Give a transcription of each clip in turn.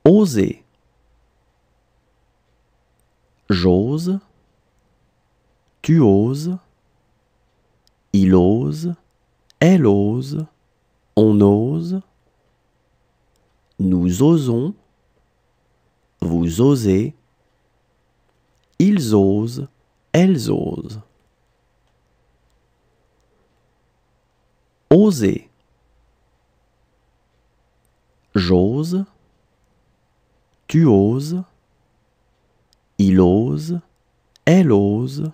Oser. J'ose. Tu oses. Il ose. Elle ose. On ose. Nous osons. Vous osez. Ils osent. Elles osent. Oser. J'ose. Tu oses. Il ose. Elle ose.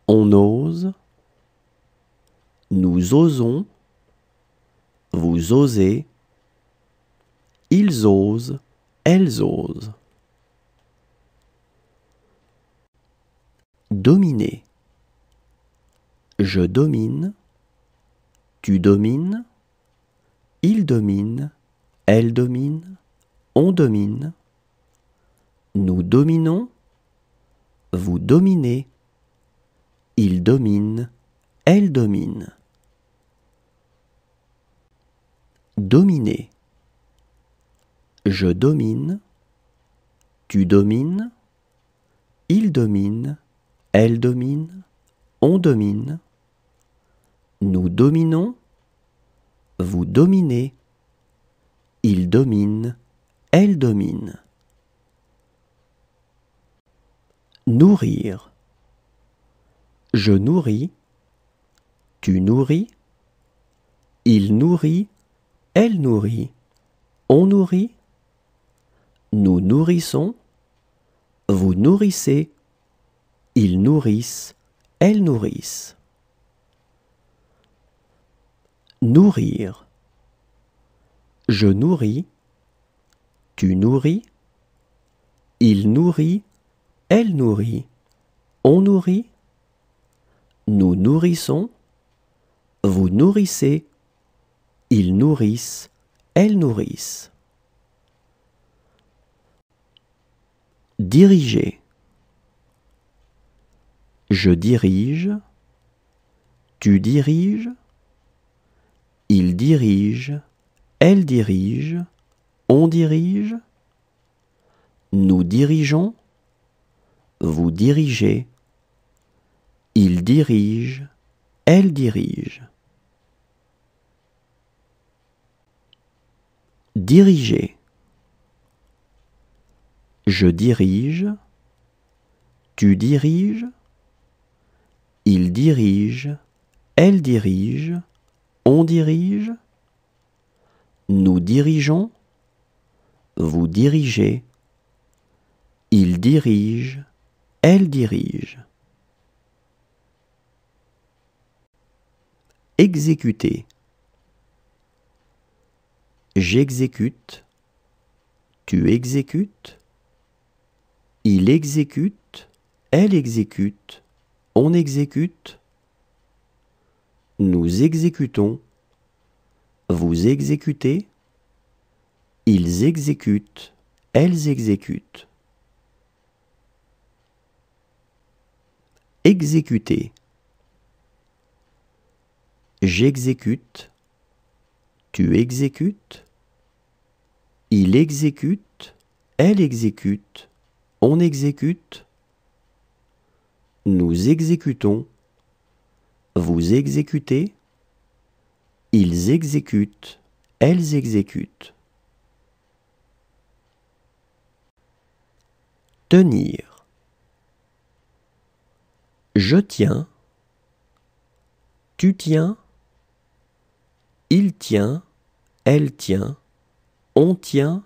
On ose. Nous osons. Vous osez. Ils osent. Elles osent. Dominer. Je domine. Tu domines. Il domine. Elle domine. On domine. Nous dominons. Vous dominez. Il domine. Elle domine. Dominer. Je domine. Tu domines. Il domine. Elle domine. On domine. Nous dominons. Vous dominez. Il domine. Elle domine. Nourrir. Je nourris. Tu nourris. Il nourrit. Elle nourrit. On nourrit. Nous nourrissons. Vous nourrissez. Ils nourrissent. Elles nourrissent. Nourrir. Je nourris. Tu nourris. Il nourrit. Elle nourrit. On nourrit. Nous nourrissons. Vous nourrissez. Ils nourrissent. Elles nourrissent. Diriger. Je dirige. Tu diriges. Il dirige. Elle dirige. On dirige. Nous dirigeons. Vous dirigez. Il dirige. Elle dirige. Diriger. Je dirige. Tu diriges. Il dirige. Elle dirige. On dirige. Nous dirigeons. Vous dirigez. Il dirige. Elle dirige. Exécuter. J'exécute. Tu exécutes. Il exécute. Elle exécute. On exécute. Nous exécutons. Vous exécutez. Ils exécutent. Elles exécutent. Exécuter. J'exécute. Tu exécutes. Il exécute. Elle exécute. On exécute. Nous exécutons. Vous exécutez. Ils exécutent. Elles exécutent. Tenir. Je tiens. Tu tiens. Il tient. Elle tient. On tient.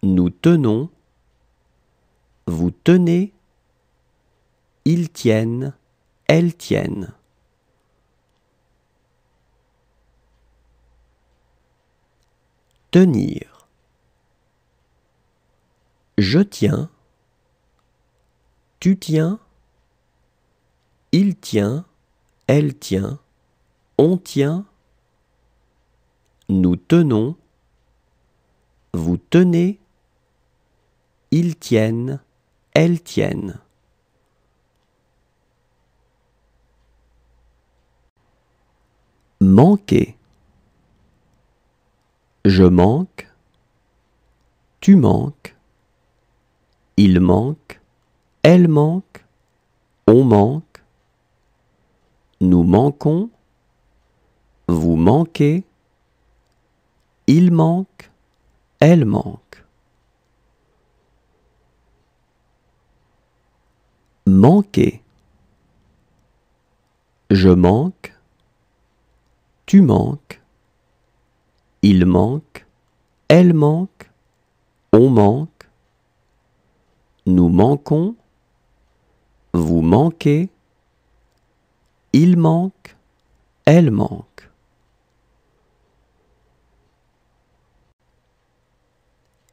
Nous tenons. Vous tenez. Ils tiennent. Elles tiennent. Tenir. Je tiens. Tu tiens. Il tient. Elle tient. On tient. Nous tenons. Vous tenez. Ils tiennent. Elles tiennent. Manquer. Je manque. Tu manques. Il manque. Elle manque. On manque. Nous manquons. Vous manquez. Il manque. Elle manque. Manquer. Je manque. Tu manques. Il manque. Elle manque. On manque. Nous manquons. Vous manquez. Il manque. Elle manque.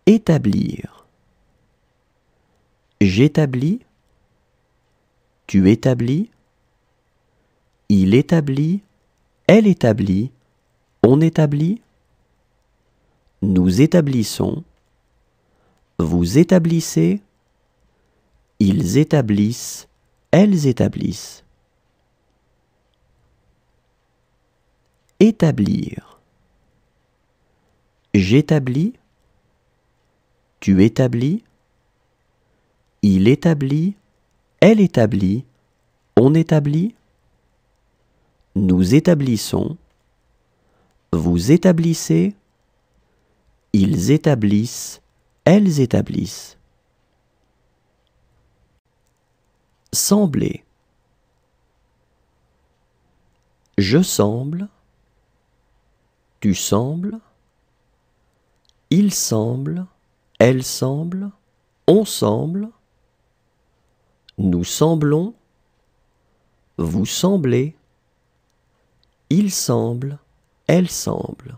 Établir. J'établis. Tu établis. Il établit. Elle établit. On établit. Nous établissons. Vous établissez. Ils établissent. Elles établissent. Établir. J'établis. Tu établis. Il établit. Elle établit. On établit. Nous établissons. Vous établissez. Ils établissent. Elles établissent. Sembler. Je semble. Tu sembles. Il semble. Elle semble. On semble. Nous semblons. Vous semblez. Il semble. Elle semble.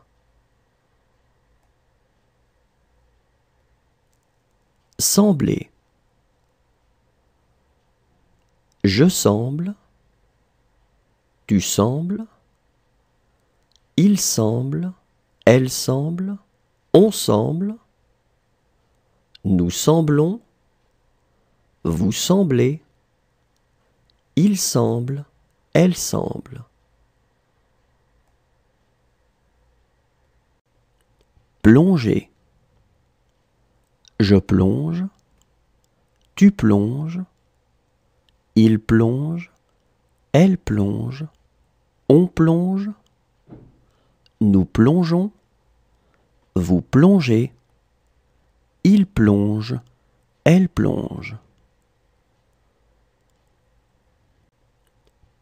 Sembler. Je semble. Tu sembles. Il semble. Elle semble. On semble. Nous semblons. Vous semblez. Il semble. Elle semble. Plonger. Je plonge. Tu plonges. Il plonge. Elle plonge. On plonge. Nous plongeons. Vous plongez. Il plonge. Elle plonge.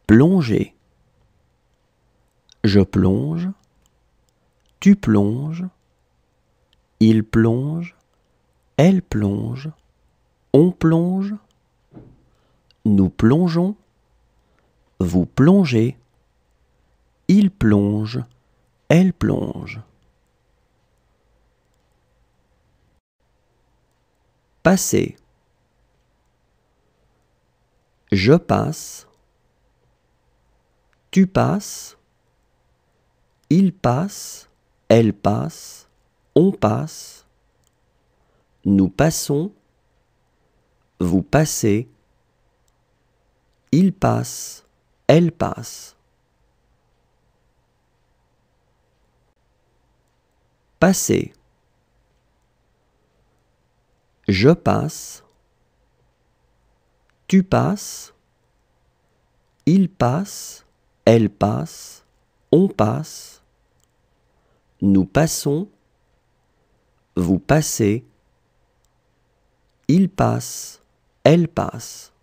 Plonger. Je plonge. Tu plonges. Il plonge. Elle plonge. On plonge. Nous plongeons. Vous plongez. Il plonge. Elle plonge. Passer. Je passe. Tu passes. Il passe. Elle passe. On passe. Nous passons. Vous passez. Il passe. Elle passe. Passer. Je passe. Tu passes. Il passe. Elle passe. On passe. Nous passons. Vous passez. Il passe. Elle passe.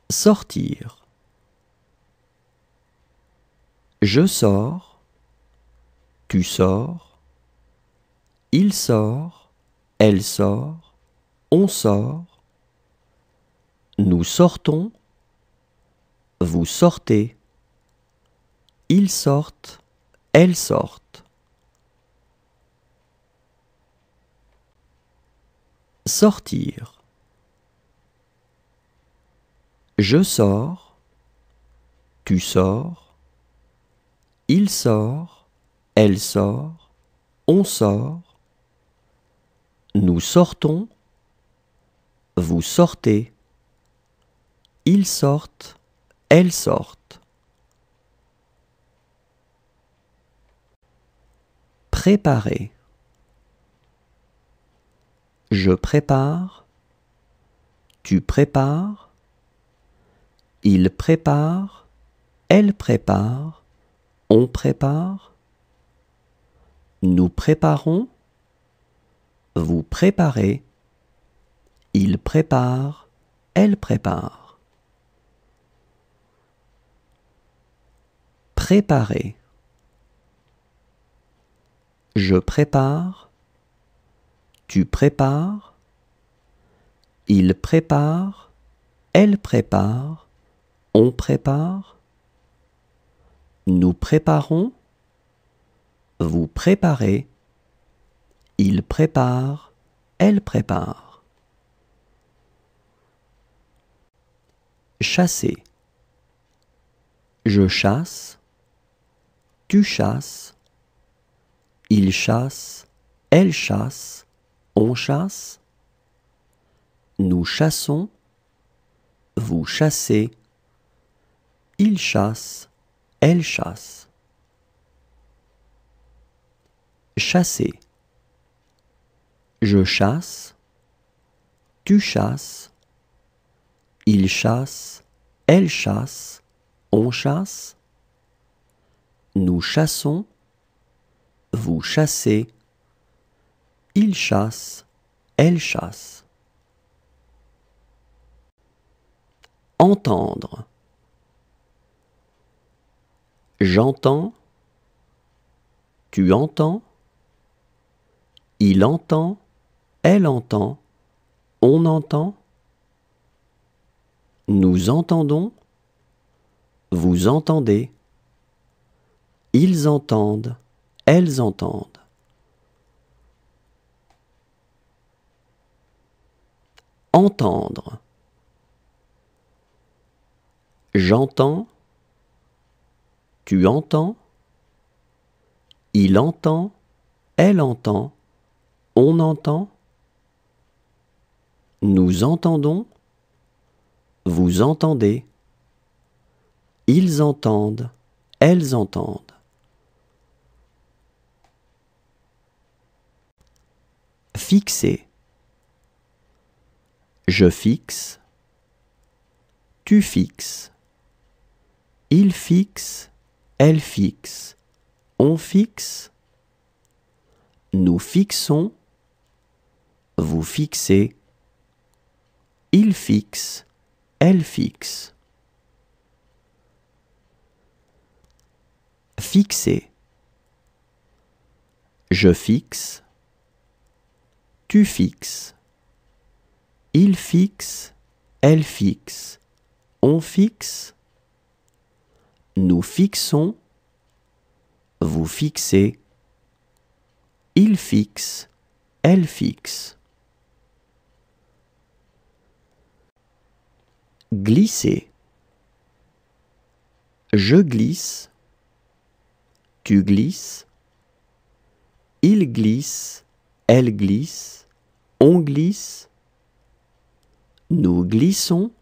Sortir. Je sors. Tu sors. Il sort. Elle sort. On sort. Nous sortons. Vous sortez. Ils sortent. Elles sortent. Sortir. Je sors. Tu sors. Il sort. Elle sort. On sort. Nous sortons. Vous sortez. Ils sortent. Elles sortent. Préparer. Je prépare. Tu prépares. Il prépare. Elle prépare. On prépare. Nous préparons. Vous préparez. Il prépare. Elle prépare. Préparer. Je prépare. Tu prépares. Il prépare. Elle prépare. On prépare. Nous préparons. Vous préparez. Il prépare. Elle prépare. Chasser. Je chasse. Tu chasses. Il chasse. Elle chasse. On chasse. Nous chassons. Vous chassez. Il chasse. Elle chasse. Chasser. Je chasse. Tu chasses. Il chasse. Elle chasse. On chasse. Nous chassons. Vous chassez. Il chasse. Elle chasse. Entendre. J'entends. Tu entends. Il entend. Elle entend. On entend. Nous entendons. Vous entendez. Ils entendent. Elles entendent. Entendre. J'entends. Tu entends. Il entend. Elle entend. On entend. Nous entendons. Vous entendez. Ils entendent. Elles entendent. Fixer. Je fixe. Tu fixes. Il fixe. Elle fixe. On fixe. Nous fixons. Vous fixez. Il fixe. Elle fixe. Fixer. Je fixe. Tu fixes. Il fixe. Elle fixe. On fixe. Nous fixons. Vous fixez. Il fixe. Elle fixe. Glisser. Je glisse. Tu glisses. Il glisse. Elle glisse. On glisse. Nous glissons.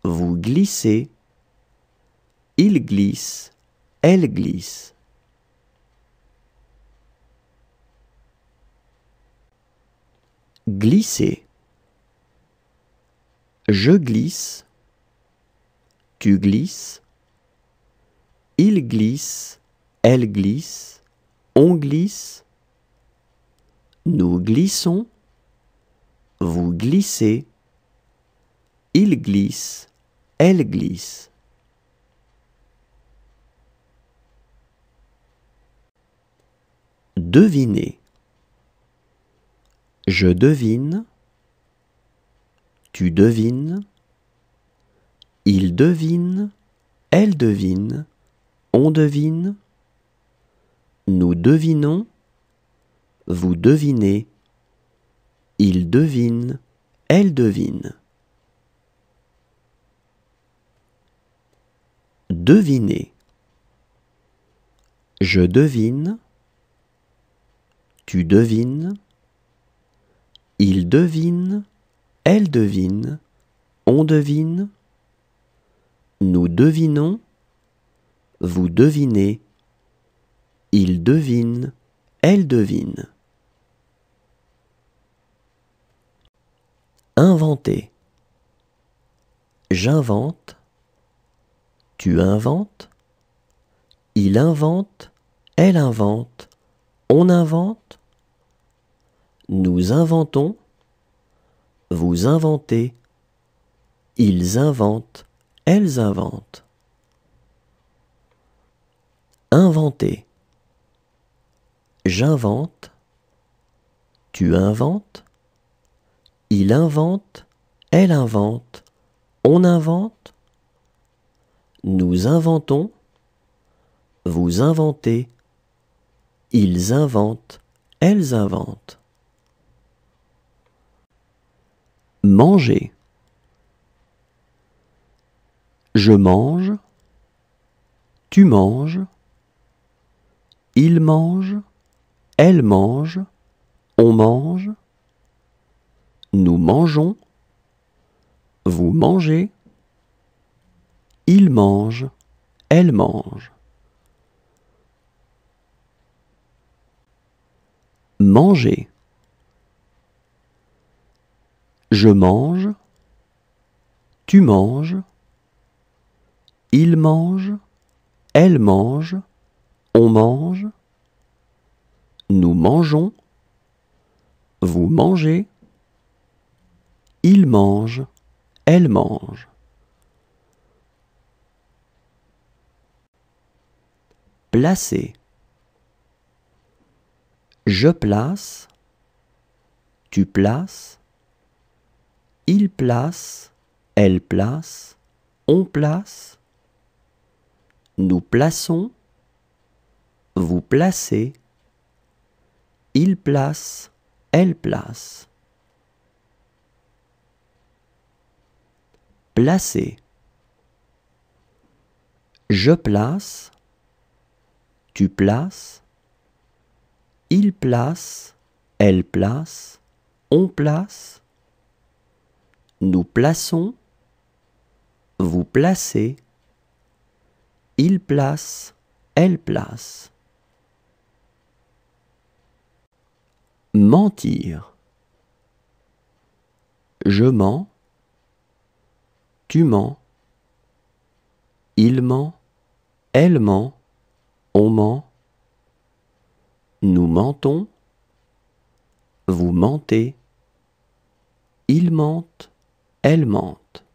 Vous glissez. Il glisse. Elle glisse. Glisser. Je glisse. Tu glisses. Il glisse. Elle glisse. On glisse. Nous glissons. Vous glissez. Il glisse. Elle glisse. Deviner. Je devine. Tu devines. Il devine. Elle devine. On devine. Nous devinons. Vous devinez. Il devine. Elle devine. Deviner. Je devine. Tu devines. Il devine. Elle devine. On devine. Nous devinons. Vous devinez. Il devine. elle devine. Inventer. J'invente, tu inventes, il invente, elle invente, on invente, nous inventons, vous inventez, ils inventent, elles inventent. Inventer. J'invente, tu inventes, il invente, elle invente, on invente, nous inventons, vous inventez, ils inventent, elles inventent. Manger. Je mange, tu manges, il mange, elle mange, on mange, nous mangeons, vous mangez, il mange, elle mange. Manger. Je mange, tu manges, il mange, elle mange, on mange, nous mangeons, vous mangez, il mange, elle mange. Placer. Je place, tu places, il place, elle place, on place, nous plaçons, vous placez, il place, elle place. Placer. Je place, tu places, il place, elle place, on place, nous plaçons, vous placez, il place, elle place. Mentir. Je mens, tu mens, il ment, elle ment, on ment, nous mentons, vous mentez, il mente, elle mente.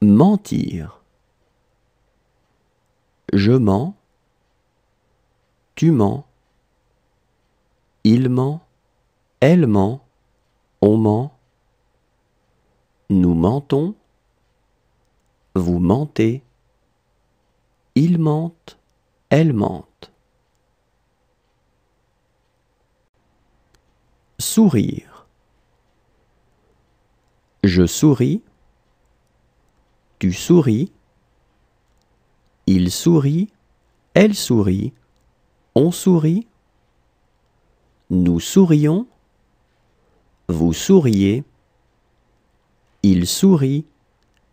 Mentir. Je mens, tu mens, il ment, elle ment, on ment, nous mentons, vous mentez, il mente, elle mente. Sourire. Je souris, tu souris, il sourit, elle sourit, on sourit, nous sourions, vous souriez, il sourit,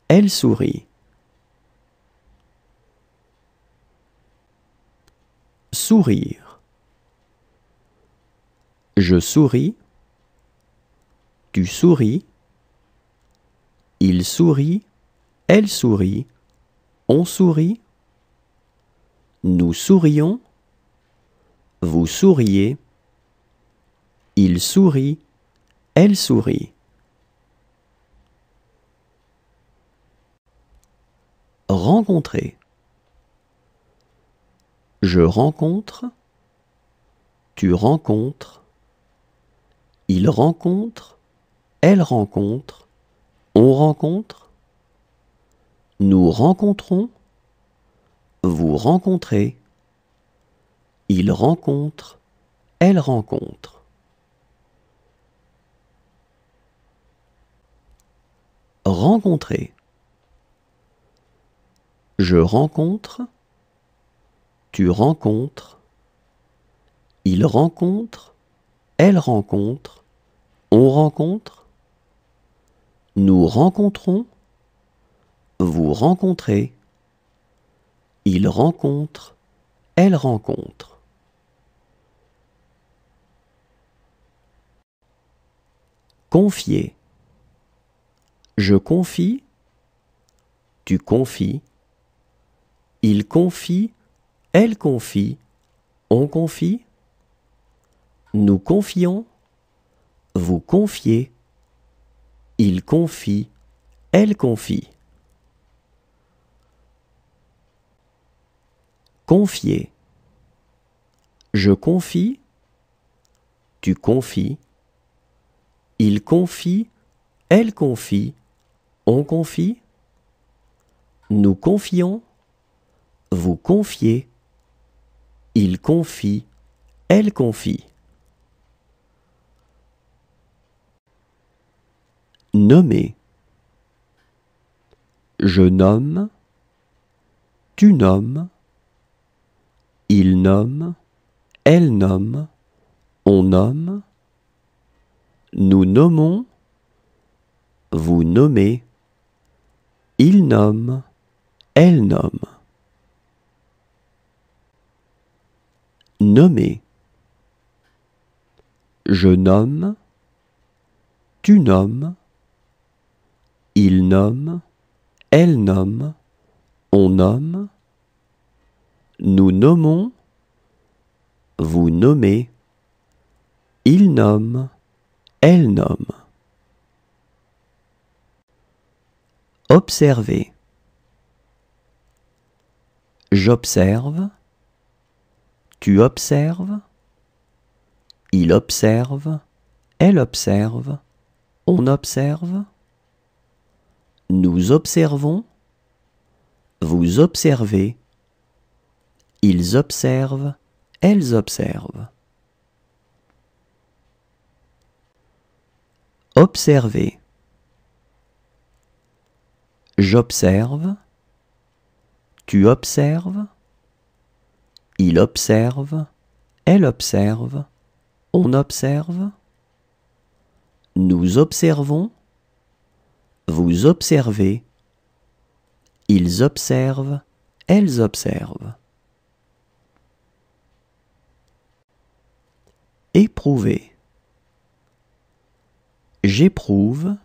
elle sourit. Sourire. Je souris, tu souris, il sourit, elle sourit, on sourit, nous sourions, vous souriez, il sourit, elle sourit. Rencontrer. Je rencontre, tu rencontres, il rencontre, elle rencontre, on rencontre, nous rencontrons, vous rencontrez, il rencontre, elle rencontre. Rencontrer. Je rencontre, tu rencontres, il rencontre, elle rencontre, on rencontre, nous rencontrons, vous rencontrez, il rencontre, elle rencontre. Confier. Je confie, tu confies, il confie, elle confie, on confie, nous confions, vous confiez, il confie, elle confie. Confier. Je confie, tu confies, il confie, elle confie, on confie, nous confions, vous confiez, il confie, elle confie. Nommer. Je nomme, tu nommes, il nomme, elle nomme, on nomme, nous nommons, vous nommez, il nomme, elle nomme. Nommer. Je nomme, tu nommes, il nomme, elle nomme, on nomme, nous nommons, vous nommez, il nomme, elle nomme. Observer. J'observe, tu observes, il observe, elle observe, on observe, nous observons, vous observez, ils observent, elles observent. Observer. J'observe, tu observes, il observe, elle observe, on observe, nous observons, vous observez, ils observent, elles observent. Éprouver. J'éprouve,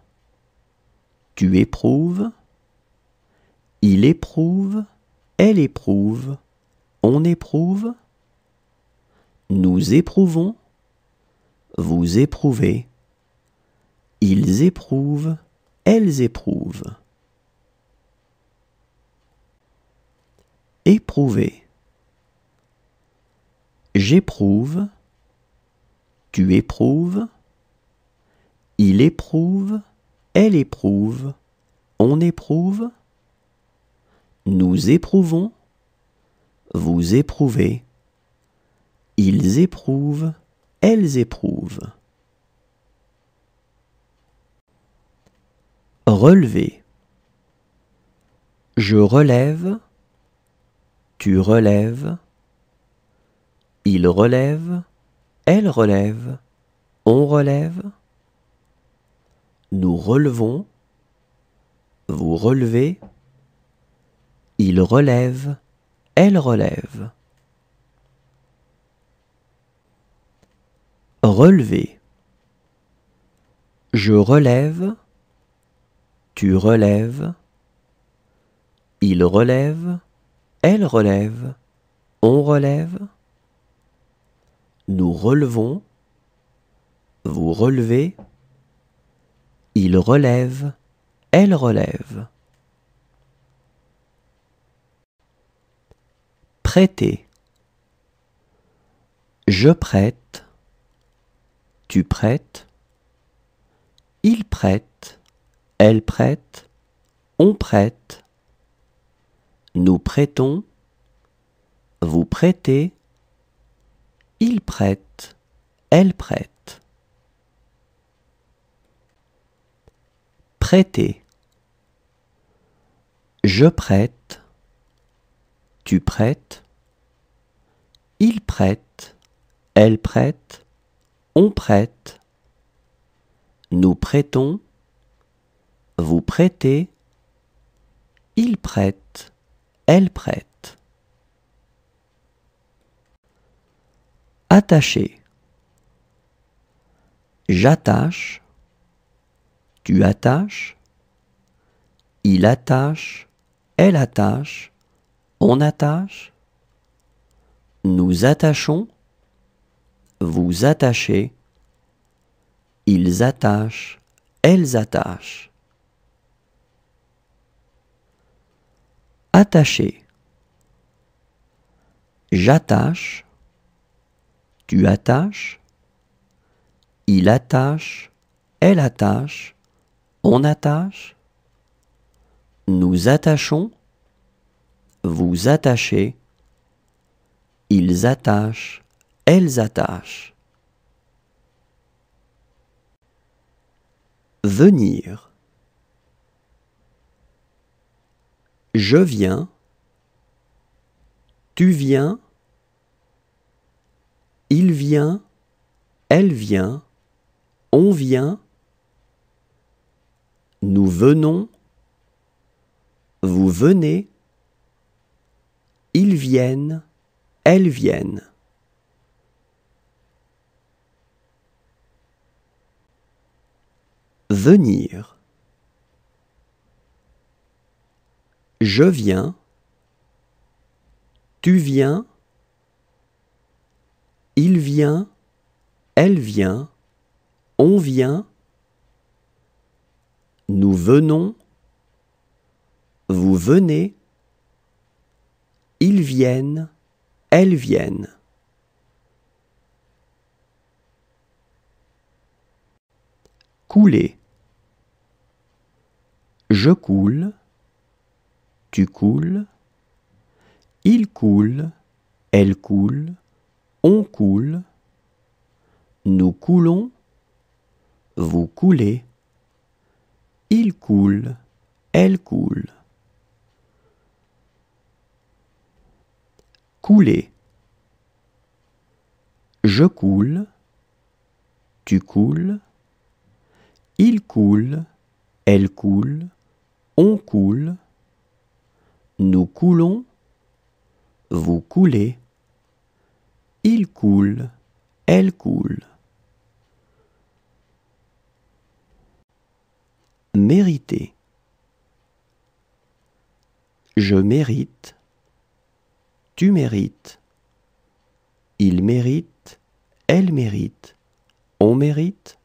tu éprouves, il éprouve, elle éprouve, on éprouve, nous éprouvons, vous éprouvez, ils éprouvent, elles éprouvent. Éprouver. J'éprouve, tu éprouves, il éprouve, elle éprouve, on éprouve, nous éprouvons, vous éprouvez, ils éprouvent, elles éprouvent. Relever. Je relève, tu relèves, il relève, elle relève, on relève, nous relevons, vous relevez, il relève, elle relève. Relever. Je relève, tu relèves, il relève, elle relève, on relève, nous relevons, vous relevez, il relève, elle relève. Prêter. Je prête, tu prêtes, il prête, elle prête, on prête, nous prêtons, vous prêtez, il prête, elle prête. Prêter. Je prête, tu prêtes, il prête, elle prête, on prête, nous prêtons, vous prêtez, il prête, elle prête. Attacher. J'attache. Tu attaches. Il attache. Elle attache. On attache. Nous attachons. Vous attachez. Ils attachent. Elles attachent. Attacher. J'attache. Tu attaches. Il attache. Elle attache. On attache. Nous attachons. Vous attachez. Ils attachent. Elles attachent. Venir. Je viens. Tu viens. Il vient. Elle vient. On vient. Nous venons. Vous venez. Ils viennent. Elles viennent. Venir. Je viens. Tu viens. Il vient. Elle vient. On vient. Nous venons. Vous venez. Ils viennent. Elles viennent. Couler. Je coule. Tu coules. Il coule. Elle coule. On coule. Nous coulons. Vous coulez. Il coule. Elle coule. Couler. Je coule. Tu coules. Il coule. Elle coule. On coule. Nous coulons. Vous coulez. Il coule. Elle coule. Mériter. Je mérite. Tu mérites. Il mérite. Elle mérite. On mérite.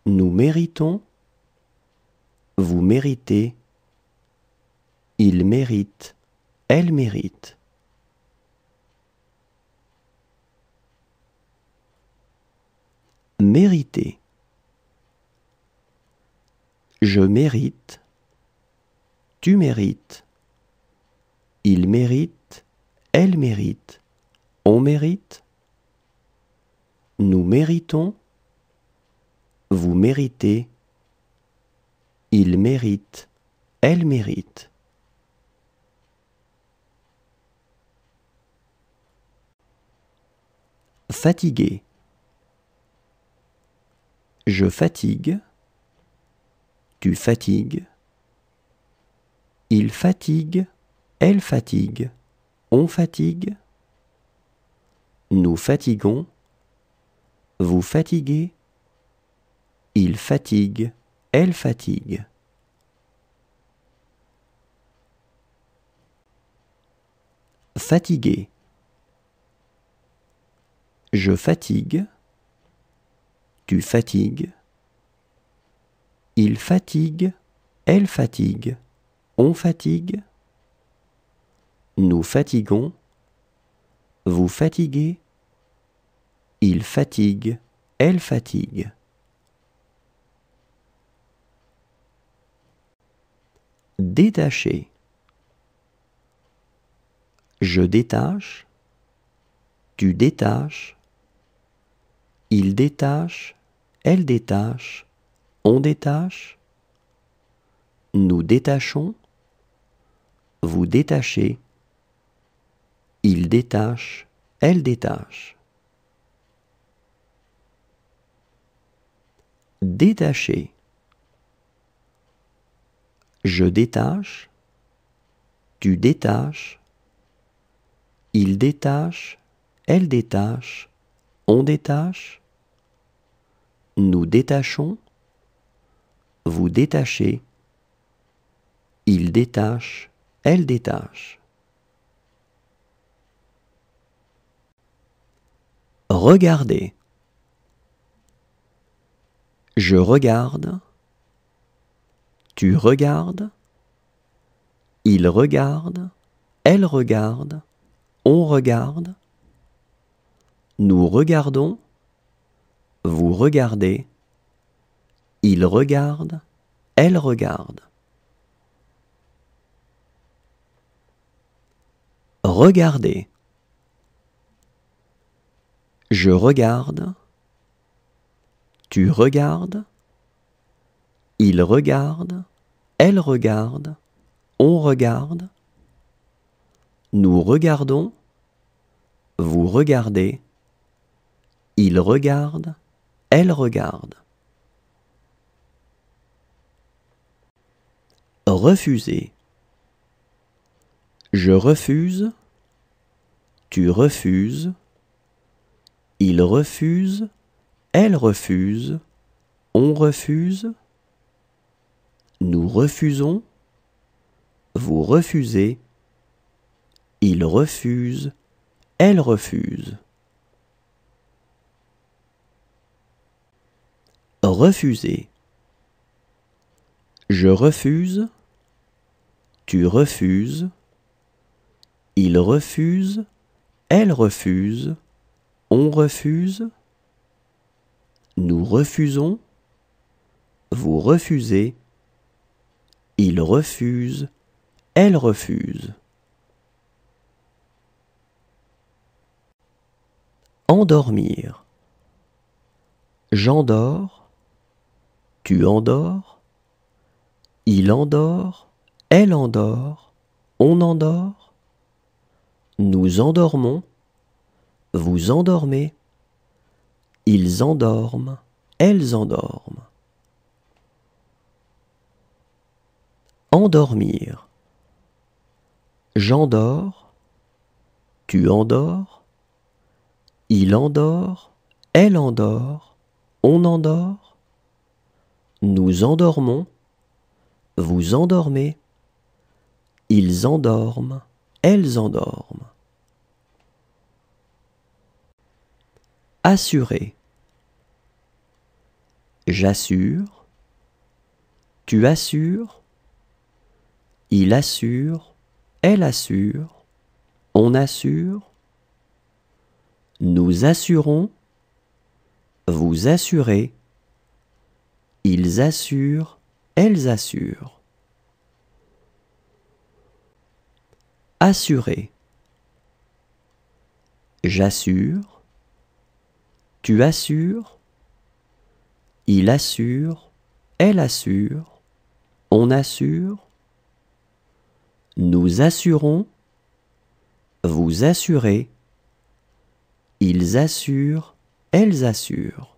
Nous méritons. Vous méritez. Il mérite. Elle mérite. Mériter. Je mérite. Tu mérites. Il mérite. Elle mérite. On mérite. Nous méritons. Vous méritez. Il mérite. Elle mérite. Fatigué. Je fatigue. Tu fatigues. Il fatigue. Elle fatigue. On fatigue. Nous fatiguons. Vous fatiguez. Il fatigue. Elle fatigue. Fatigué. Je fatigue. Tu fatigues. Il fatigue. Elle fatigue. On fatigue. Nous fatiguons. Vous fatiguez. Il fatigue. Elle fatigue. Détacher. Je détache. Tu détaches. Il détache. Elle détache. On détache. Nous détachons. Vous détachez. Il détache. Elle détache. Détacher. Je détache. Tu détaches. Il détache. elle détache, on détache, nous détachons, vous détachez, il détache, elle détache. Regardez. Je regarde, tu regardes, il regarde, elle regarde, on regarde, nous regardons, vous regardez, il regarde, elle regarde. Regardez. Je regarde, tu regardes, il regarde, elle regarde, on regarde, nous regardons, vous regardez, il regarde, elle regarde. Refuser. Je refuse, tu refuses, il refuse, elle refuse, on refuse, nous refusons, vous refusez, il refuse, elle refuse. Refuser. Je refuse, tu refuses, il refuse, elle refuse, on refuse, nous refusons, vous refusez, il refuse, elle refuse. Endormir. J'endors, tu endors, il endort, elle endort, on endort, nous endormons, vous endormez, ils endorment, elles endorment. Endormir. J'endors, tu endors, il endort, elle endort, on endort, nous endormons, vous endormez, ils endorment, elles endorment. Assurer. J'assure, tu assures, il assure, elle assure, on assure, nous assurons, vous assurez, ils assurent, elles assurent. Assurer. J'assure, tu assures, il assure, elle assure, on assure, nous assurons, vous assurez, ils assurent, elles assurent.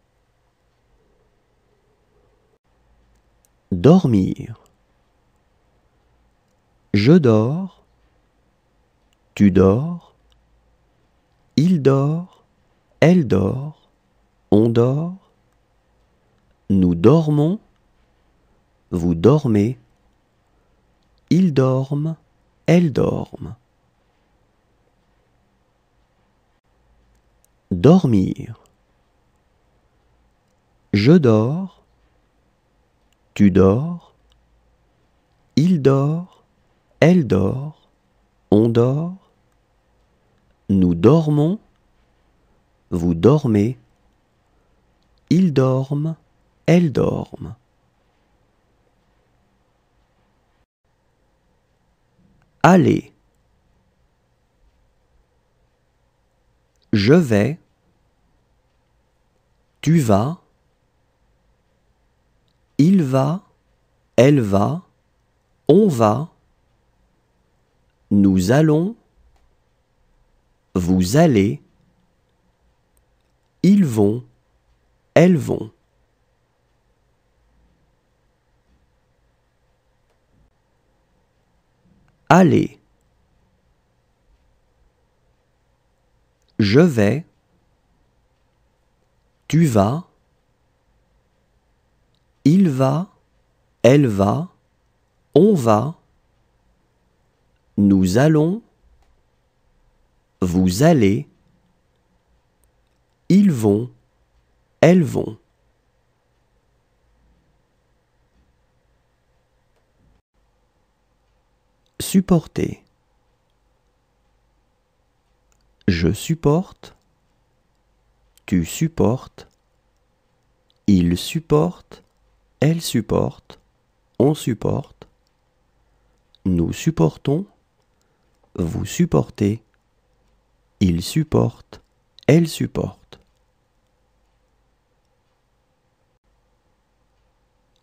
Dormir. Je dors, tu dors, il dort, elle dort, on dort, nous dormons, vous dormez, ils dorment, elles dorment. Dormir. Je dors, tu dors, il dort, elle dort, on dort, nous dormons, vous dormez, ils dorment, elles dorment. Aller. Je vais, tu vas, il va, elle va, on va, nous allons, vous allez, ils vont, elles vont. Aller. Je vais. Tu vas. Il va. Elle va. On va. Nous allons. Vous allez. Ils vont. Elles vont. Supporter. Je supporte. Tu supportes. Il supporte. Elle supporte. On supporte. Nous supportons. Vous supportez. Il supporte. Elle supporte.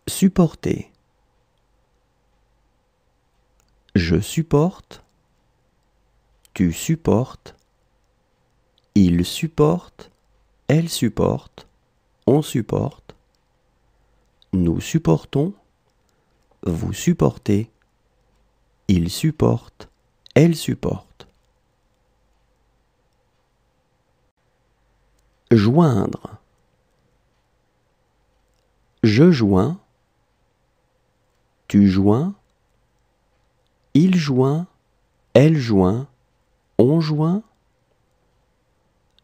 Supporter. Je supporte. Tu supportes. Il supporte. Elle supporte. On supporte. Nous supportons. Vous supportez. Il supporte. Elle supporte. Joindre. Je joins. Tu joins. Il joint. Elle joint. On joint.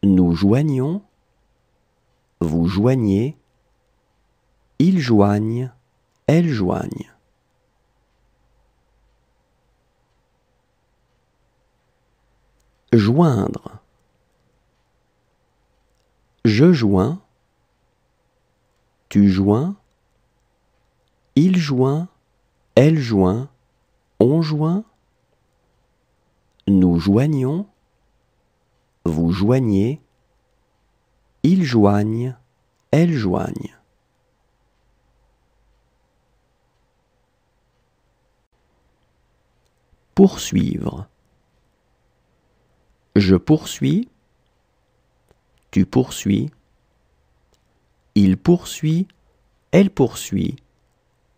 Nous joignons. Vous joignez. Ils joignent. Elles joignent. Joindre. Je joins. Tu joins. Il joint. Elle joint. On joint. Nous joignons. Vous joignez. Ils joignent. Elles joignent. Poursuivre. Je poursuis. Tu poursuis. Il poursuit. Elle poursuit.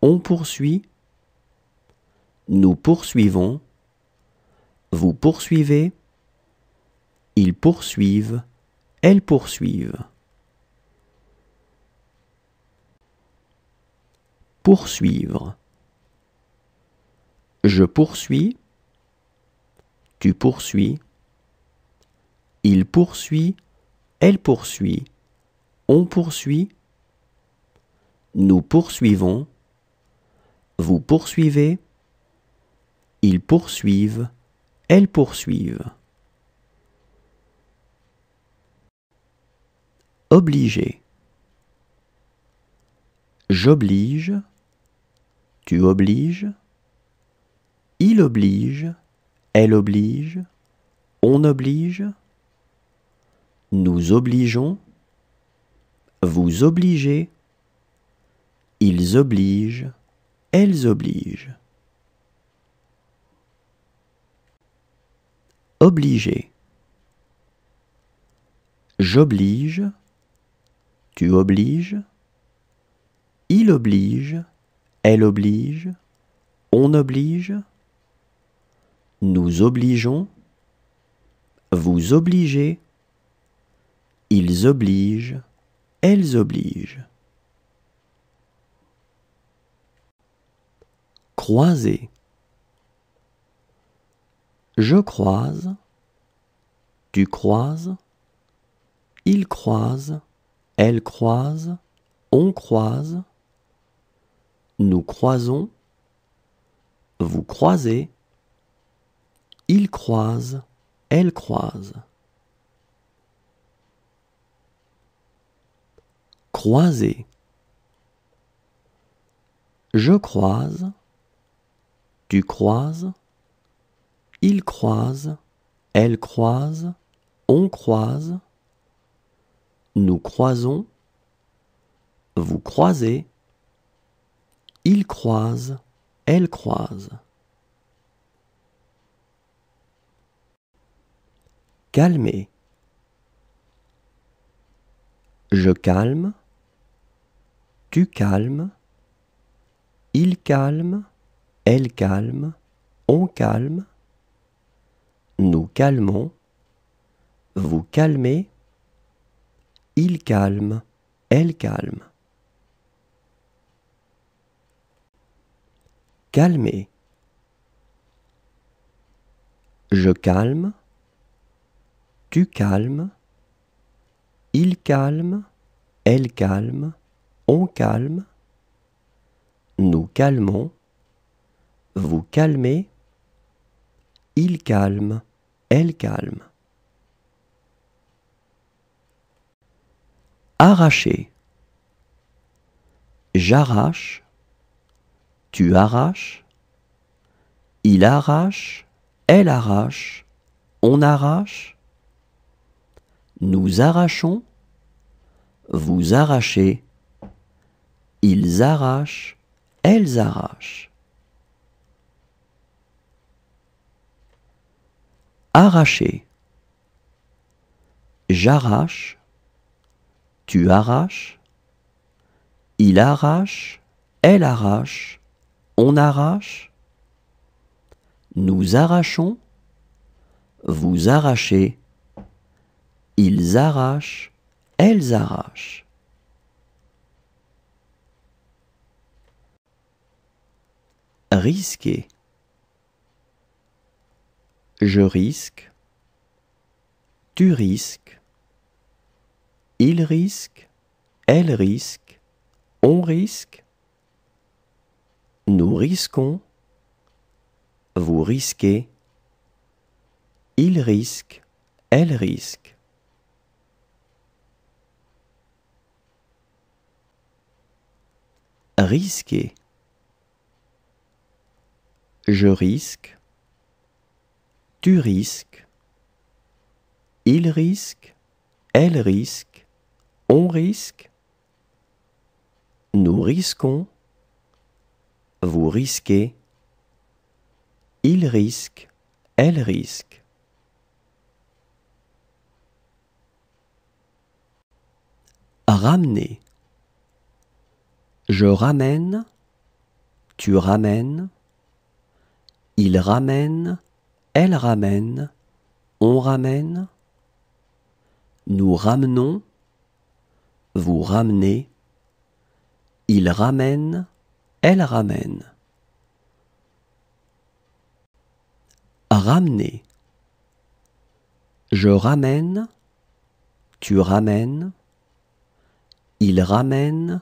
On poursuit. Nous poursuivons. Vous poursuivez. Ils poursuivent. Elles poursuivent. Poursuivre. Je poursuis. Tu poursuis. Il poursuit. Elle poursuit. On poursuit. Nous poursuivons. Vous poursuivez. Ils poursuivent. Elles poursuivent. Obliger. J'oblige. Tu obliges. Il oblige. Elle oblige. On oblige. Nous obligeons. Vous obligez. Ils obligent. Elles obligent. Obliger. J'oblige. Tu obliges. Il oblige. Elle oblige. On oblige. Nous obligeons. Vous obligez. Ils obligent. Elles obligent. Croiser. Je croise. Tu croises. Il croise. Elle croise. On croise. Nous croisons. Vous croisez. Il croise. Elle croise. Croiser. Je croise. Tu croises. Il croise. Elle croise. On croise. Nous croisons. Vous croisez. Il croise. Elle croise. Calmer. Je calme. Tu calmes. Il calme. Elle calme. On calme. Nous calmons. vous calmez, il calme, elle calme. Calmer. Je calme, tu calmes, il calme, elle calme, on calme, nous calmons, vous calmez, il calme, elle calme. Arracher. J'arrache, tu arraches, il arrache, elle arrache, on arrache, nous arrachons, vous arrachez, ils arrachent, elles arrachent. Arracher. J'arrache, tu arraches, il arrache, elle arrache, on arrache, nous arrachons, vous arrachez, ils arrachent, elles arrachent. Risquer. Je risque, tu risques, il risque, elle risque, on risque, nous risquons, vous risquez, il risque, elle risque. Risquer. Je risque, tu risques, il risque, elle risque, on risque, nous risquons, vous risquez, il risque, elle risque. Ramener. Je ramène, tu ramènes, il ramène, elle ramène, on ramène, nous ramenons, vous ramenez, il ramène, elle ramène. Ramener. Je ramène, tu ramènes, il ramène,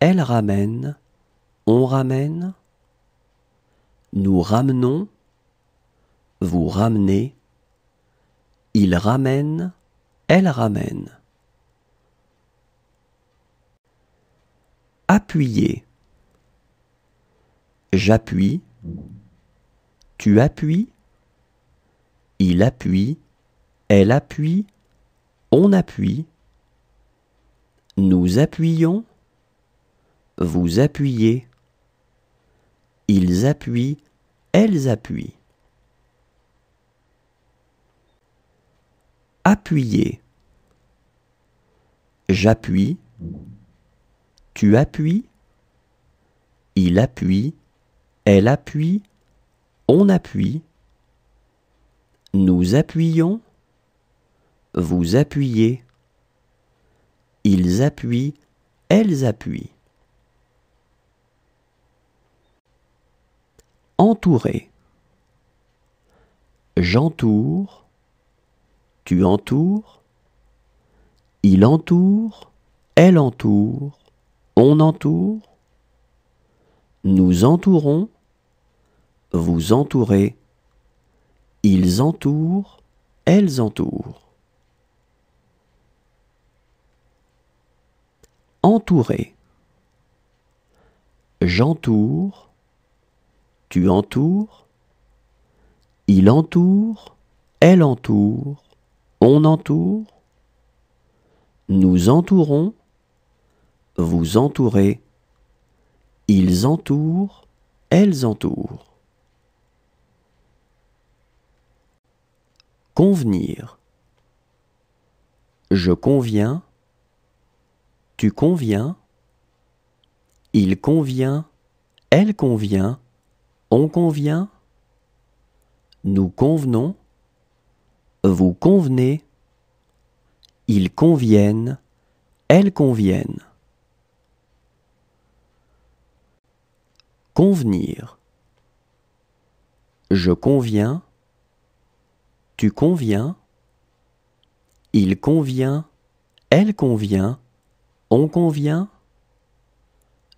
elle ramène, on ramène, nous ramenons, vous ramenez, il ramène, elle ramène. Appuyer. J'appuie, tu appuies, il appuie, elle appuie, on appuie, nous appuyons, vous appuyez, ils appuient, elles appuient. Appuyer. J'appuie, tu appuies, il appuie, elle appuie, on appuie, nous appuyons, vous appuyez, ils appuient, elles appuient. Entourer. J'entoure, tu entoures, il entoure, elle entoure, on entoure, nous entourons, vous entourez, ils entourent, elles entourent. Entourer. J'entoure, tu entoures, il entoure, elle entoure, on entoure, nous entourons, vous entourez, ils entourent, elles entourent. Convenir. Je conviens, tu conviens, il convient, elle convient, on convient, nous convenons, vous convenez, Ils conviennent, elles conviennent. Convenir. Je conviens, tu conviens, il convient, elle convient, on convient,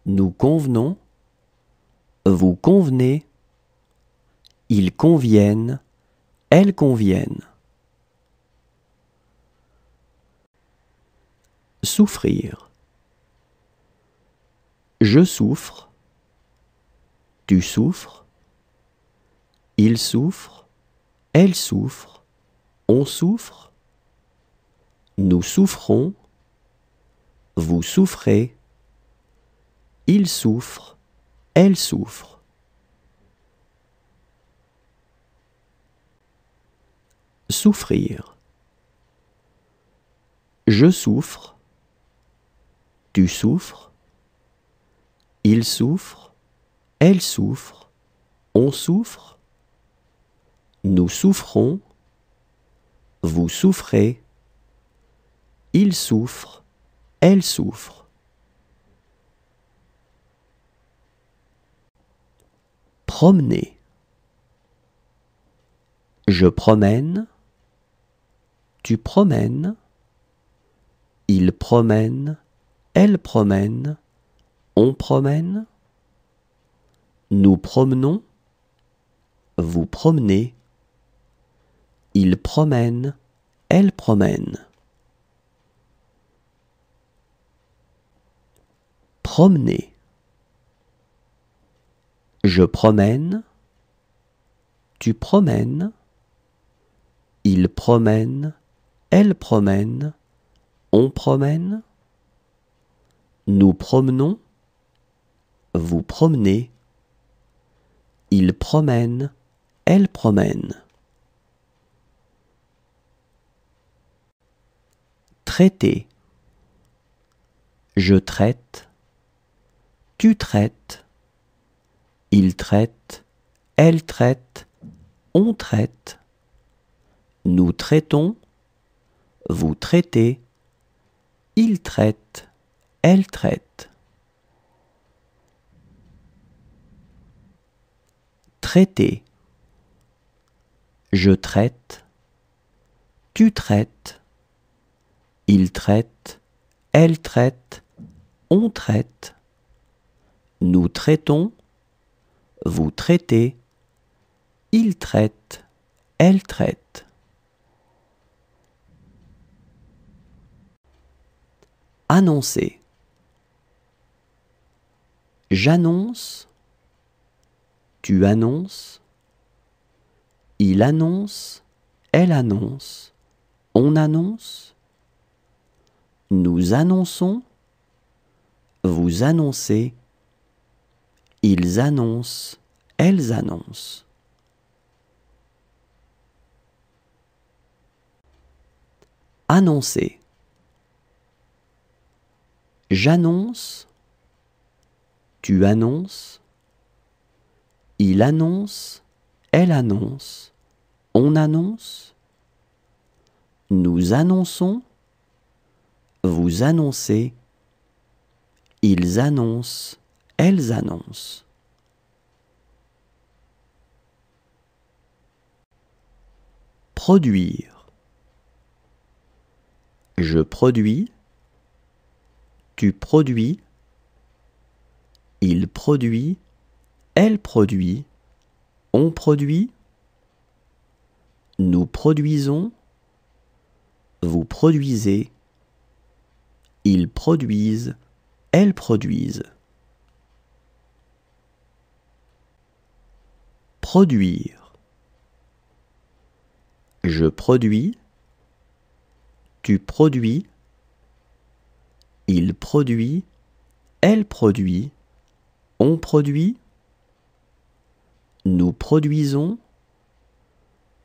nous convenons, vous convenez, ils conviennent, elles conviennent. Souffrir. Je souffre, tu souffres, il souffre, elle souffre, on souffre, nous souffrons, vous souffrez, il souffre, elle souffre. Souffrir. Je souffre, tu souffres, il souffre, elle souffre, on souffre, nous souffrons, vous souffrez, il souffre, elle souffre. Promener. Je promène, tu promènes, il promène, elle promène, on promène, nous promenons, vous promenez, il promène, elle promène. Promener. Je promène, tu promènes, il promène, elle promène, on promène, nous promenons, vous promenez, il promène, elle promène. Traiter. Je traite, tu traites, il traite, elle traite, on traite, nous traitons, vous traitez, il traite, elle traite. Traiter. Je traite, tu traites, il traite, elle traite, on traite, nous traitons, vous traitez, il traite, elle traite. Annoncer. J'annonce, tu annonces, il annonce, elle annonce, on annonce, nous annonçons, vous annoncez, ils annoncent, elles annoncent. Annoncer. J'annonce, tu annonces, il annonce, elle annonce, on annonce, nous annonçons, vous annoncez, ils annoncent, elles annoncent. Produire. Je produis, tu produis, il produit, elle produit, on produit, nous produisons, vous produisez, ils produisent, elles produisent. Produire. Je produis, tu produis, il produit, elle produit, on produit, nous produisons,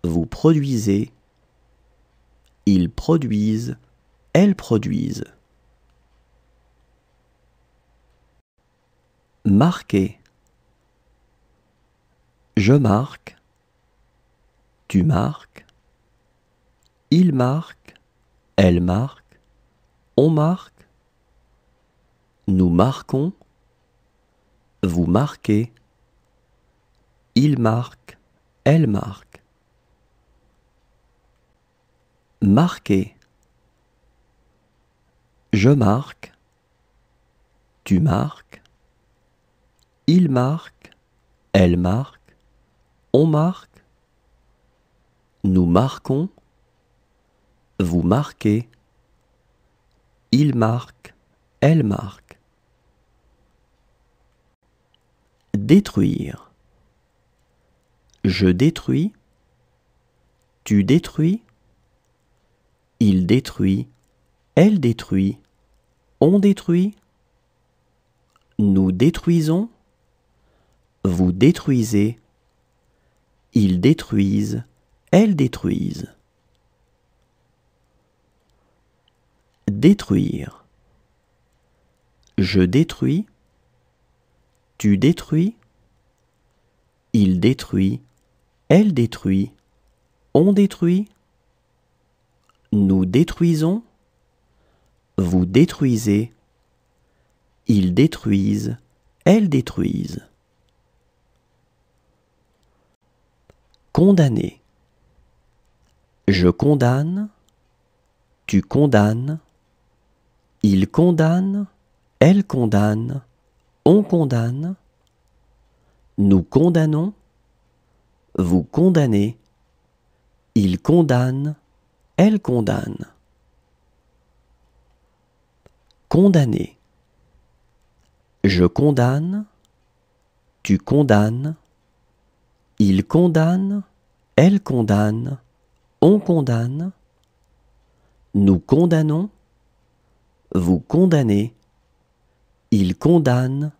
vous produisez, ils produisent, elles produisent. Marquer. Je marque, tu marques, il marque, elle marque, on marque, nous marquons, vous marquez, il marque, elle marque. Marquer. Je marque, tu marques, il marque, elle marque, on marque, nous marquons, vous marquez, il marque, elle marque. Détruire. Je détruis, tu détruis, il détruit, elle détruit, on détruit, nous détruisons, vous détruisez, ils détruisent, elles détruisent. Détruire. Je détruis, tu détruis, il détruit, elle détruit, on détruit, nous détruisons, vous détruisez, ils détruisent, elles détruisent. Condamner. Je condamne, tu condamnes, il condamne, elle condamne, on condamne, nous condamnons, vous condamnez, il condamne, elle condamne. Condamner. Je condamne, tu condamnes, il condamne, elle condamne, on condamne, nous condamnons, vous condamnez, il condamne,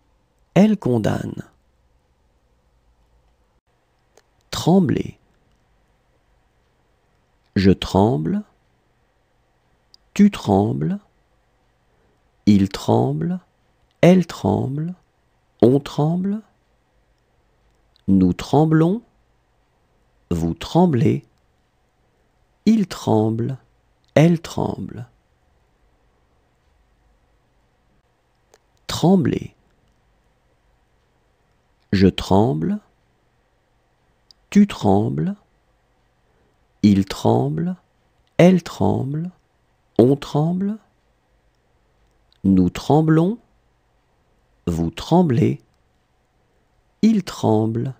elle condamne. Trembler. Je tremble, tu trembles, il tremble, elle tremble, on tremble, nous tremblons, vous tremblez, il tremble, elle tremble. Trembler. Je tremble, tu trembles, il tremble, elle tremble, on tremble, nous tremblons, vous tremblez, il tremble,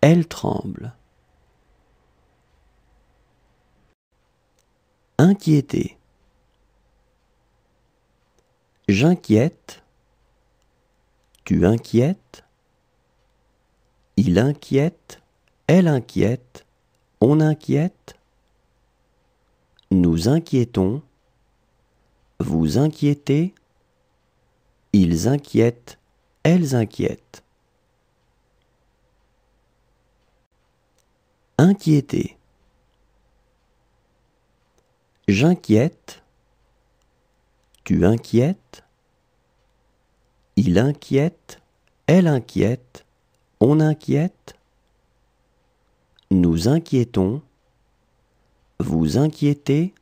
elle tremble. Inquiéter. J'inquiète, tu inquiètes, il inquiète, elle inquiète, on inquiète, nous inquiétons, vous inquiétez, ils inquiètent, elles inquiètent. Inquiéter. J'inquiète, tu inquiètes, il inquiète, elle inquiète, on inquiète, nous inquiétons, vous inquiétez,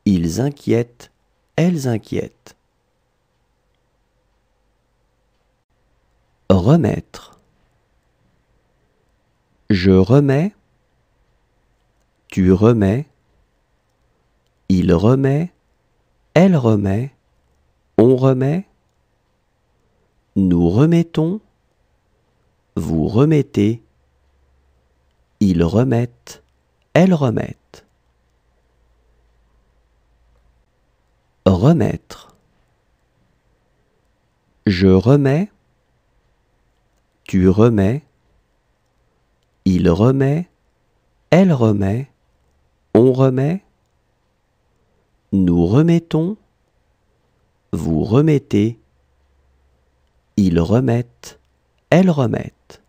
ils inquiètent, elles inquiètent. Remettre. Je remets, tu remets, il remet, elle remet, on remet, nous remettons, vous remettez, ils remettent, elles remettent. Remettre. Je remets, tu remets, il remet, elle remet, on remet, nous remettons, vous remettez, ils remettent, elles remettent.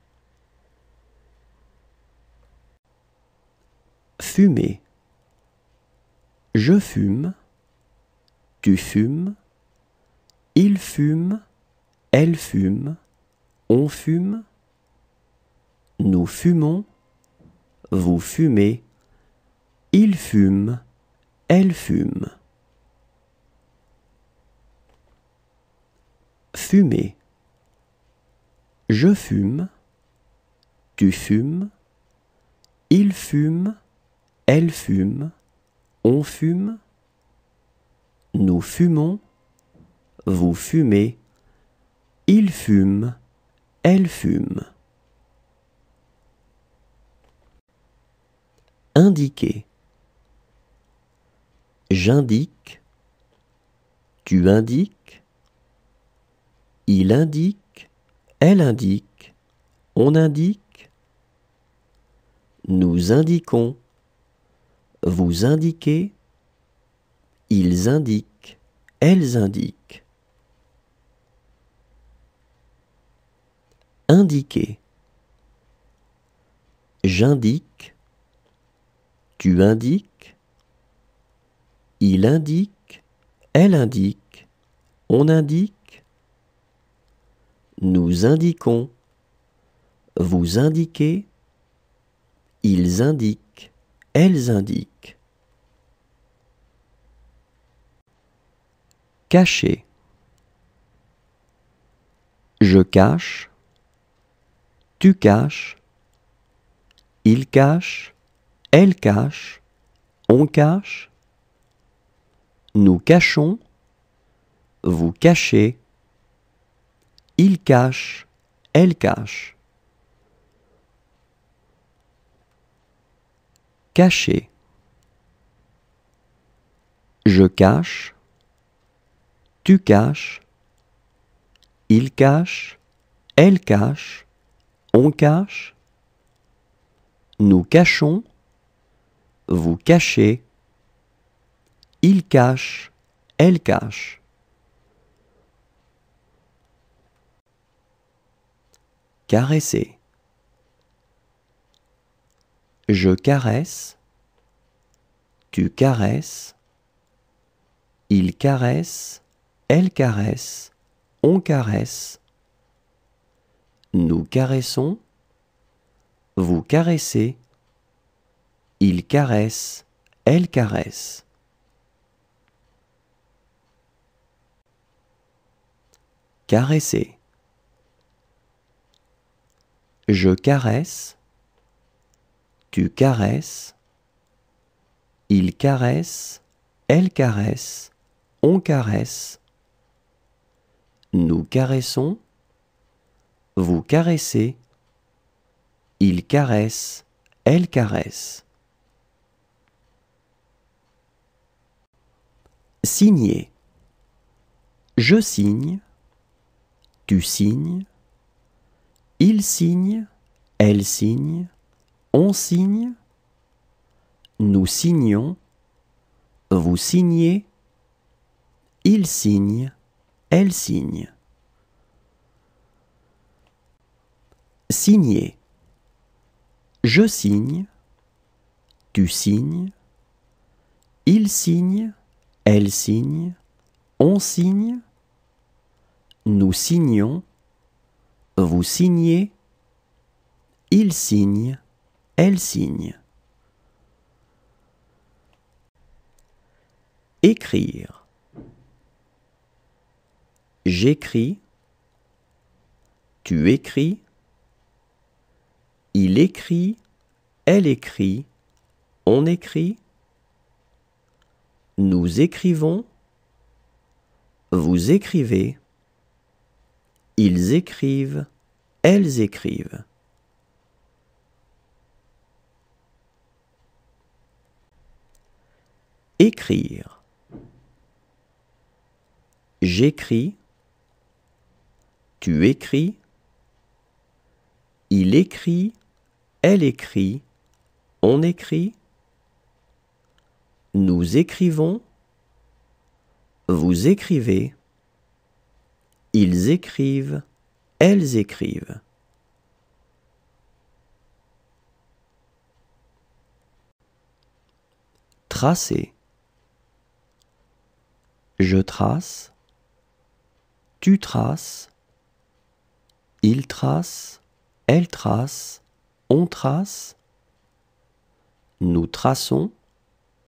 Fumer. Je fume, tu fumes, il fume, elle fume, on fume, nous fumons, vous fumez, il fume, elle fume. Fumer. Je fume, tu fumes, il fume, elle fume, on fume, nous fumons, vous fumez, il fume, elle fume. Indiquer. J'indique, tu indiques, il indique, elle indique, on indique, nous indiquons, vous indiquez, ils indiquent, elles indiquent. Indiquer. J'indique, tu indiques, il indique, elle indique, on indique, nous indiquons, vous indiquez, ils indiquent, elles indiquent. Cacher. Je cache, tu caches, il cache, elle cache, on cache, nous cachons, vous cachez, il cache, elle cache. Cacher. Je cache, tu caches, il cache, elle cache, on cache, nous cachons, vous cachez, il cache, elle cache. Caresser. Je caresse, tu caresses, il caresse, elle caresse, on caresse, nous caressons, vous caressez, il caresse, elle caresse. Caresser. Je caresse, tu caresses, il caresse, elle caresse, on caresse, nous caressons, vous caressez, il caresse, elle caresse. Signer. Je signe, tu signes, il signe, elle signe, on signe, nous signons, vous signez, il signe, elle signe. Signer. Je signe, tu signes, il signe, elle signe, on signe, nous signons, vous signez, il signe, elle signe. Écrire. J'écris, tu écris, il écrit, elle écrit, on écrit, nous écrivons, vous écrivez, ils écrivent, elles écrivent. Écrire. J'écris, tu écris, il écrit, elle écrit, on écrit, nous écrivons, vous écrivez, ils écrivent, elles écrivent. Tracer. Je trace, tu traces, il trace, elle trace, on trace, nous traçons,